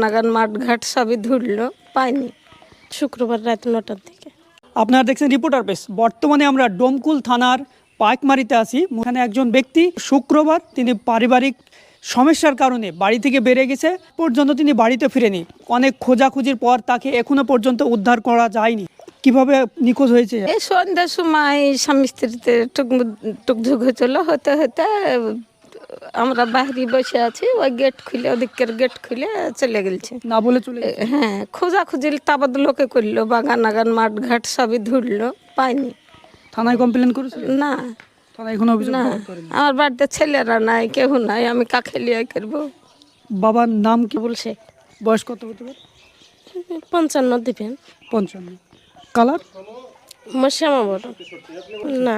নাগান মাঠঘাট সবই ধুললো, পাইনি। শুক্রবার রাত 9টার দিকে। আপনারা দেখছেন রিপোর্টার প্রেস। বর্তমানে আমরা ডোমকুল থানার পাইকমারিতে আছি। এখানে একজন ব্যক্তি শুক্রবার তিনি পারিবারিক সমস্যার কারণে বাড়ি থেকে বেরিয়ে গেছে, পর্যন্ত তিনি বাড়িতে ফিরেনি। অনেক খোঁজাখুঁজির পর তাকে এখনো পর্যন্ত উদ্ধার করা যায়নি। কিভাবে নিখোঁজ হয়েছে? এই সন্ধ্যার সময় স্বামী স্ত্রীতে টুকঝুক হয়েছিল, হতে হতে আমরা বাইরে বসে আছি, ওই গেট খুলে ওদিকের গেট খুলে চলে গেছে। না বলে চলে গেছে? হ্যাঁ, খোঁজাখুঁজি তাবাদ লোকে করলো, বাগান আগান মাঠঘাট সবই ধুললো, পাইনি। থানায় কমপ্লেন করেছিল? না থানায় এখনো অভিযোগ না, করেনি। আমার বাড়িতে ছেলেরা নাই, কেউ নাই, আমি কাকে লিয়ে করবো? বাবার নাম কি? বলছে বয়স কত হতে পারে? 55 দিবেন। 55। কালার? শ্যামা বড়। না,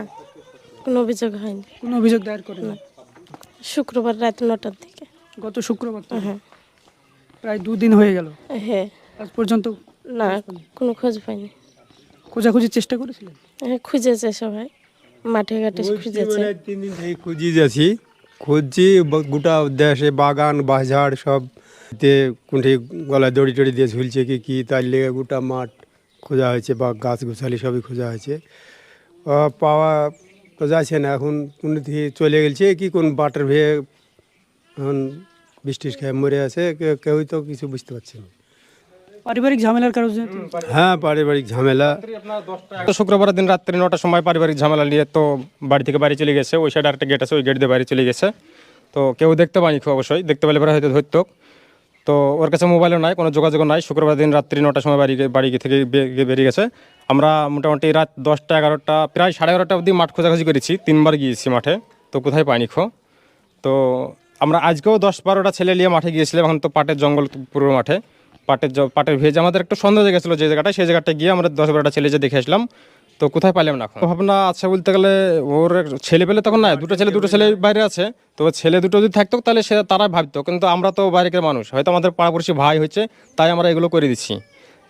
কোনো অভিযোগ হয়নি। কোনো অভিযোগ দায়ের করেনি? শুক্রবার রাত 9টার দিকে। গত শুক্রবার থেকে? হ্যাঁ প্রায় 2 দিন হয়ে গেল। হ্যাঁ। আজ পর্যন্ত না, কোনো খোঁজ পাইনি। খোঁজাখুঁজির চেষ্টা করেছিলেন? হ্যাঁ, খুঁজেছে সবাই, মাঠে ঘাটে খুঁজেছে। 3 দিন থেকে খুঁজি যাচ্ছি, খুঁজছি গোটা দেশে বাগান বাজার সব কোনটি গলায় দড়ি টড়ি দিয়ে ঝুলছে কি তার লেগে গোটা মাঠ খোঁজা হয়েছে, বা গাছ গোছালি সবই খোঁজা হয়েছে, পাওয়া তো যাচ্ছে না। এখন কোন দিকে চলে গেছে কি কোন বাটার ভেয়ে এখন বৃষ্টির খেয়ে মরে আছে, কেউই তো কিছু বুঝতে পারছে না। পারিবারিক ঝামেলার কারণে? হ্যাঁ, পারিবারিক ঝামেলা। তো শুক্রবারের দিন রাত্রি 9টার সময় পারিবারিক ঝামেলা নিয়ে তো বাড়ি থেকে বাড়ি চলে গেছে। ওই সাইডে আরেকটা গেট আছে, ওই গেট দিয়ে বাড়ি চলে গেছে। তো কেউ দেখতে পায়নি, খুব অবশ্যই দেখতে পেলে পরে হয়তো ধরতো। তো ওর কাছে মোবাইলও নাই, কোনো যোগাযোগও নাই। শুক্রবার দিন রাত্রি 9টার সময় বাড়ি থেকে বেরিয়ে গেছে। আমরা মোটামুটি রাত 10টা 11টা প্রায় 11:30 অবধি মাঠ খোঁজাখুঁজি করেছি, 3বার গিয়েছি মাঠে, তো কোথায় পাইনি তো আমরা আজকেও 10-12টা ছেলে নিয়ে মাঠে গিয়েছিলাম। এখন তো পাটের জঙ্গল পুরো মাঠে, পাটের ভেজে আমাদের একটু সন্দেহ গেছিলো যে জায়গাটায়, সেই জায়গাটা গিয়ে আমরা 10-12টা ছেলে যে দেখে আসলাম, তো কোথায় পাইলাম না। এখন ভাবনা আছে বলতে গেলে, ওর ছেলে পেলে তখন নাই, দুটো ছেলে বাইরে আছে। তো ছেলে দুটো যদি থাকতো তাহলে তারা ভাবতো, কিন্তু আমরা তো বাইরের মানুষ, হয়তো আমাদের পাড়াপড়শি ভাই হচ্ছে, তাই আমরা এগুলো করে দিচ্ছি।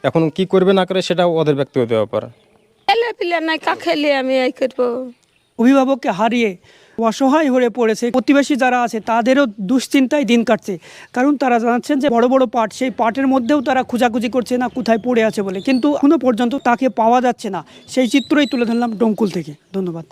এখন কি করবে না করে সেটা ওদের ব্যক্তিগত ব্যাপার। ছেলে পিলে নাই, কাকে লিয়ে আমি এই করবো? অভিভাবককে হারিয়ে অসহায় হয়ে পড়েছে। প্রতিবেশী যারা আছে তাদেরও দুশ্চিন্তায় দিন কাটছে, কারণ তারা জানাচ্ছেন যে বড় বড় পাট, সেই পাটের মধ্যেও তারা খোঁজাখুঁজি করছে না কোথায় পড়ে আছে বলে, কিন্তু এখনো পর্যন্ত তাকে পাওয়া যাচ্ছে না। সেই চিত্রই তুলে ধরলাম ডোমকুল থেকে। ধন্যবাদ।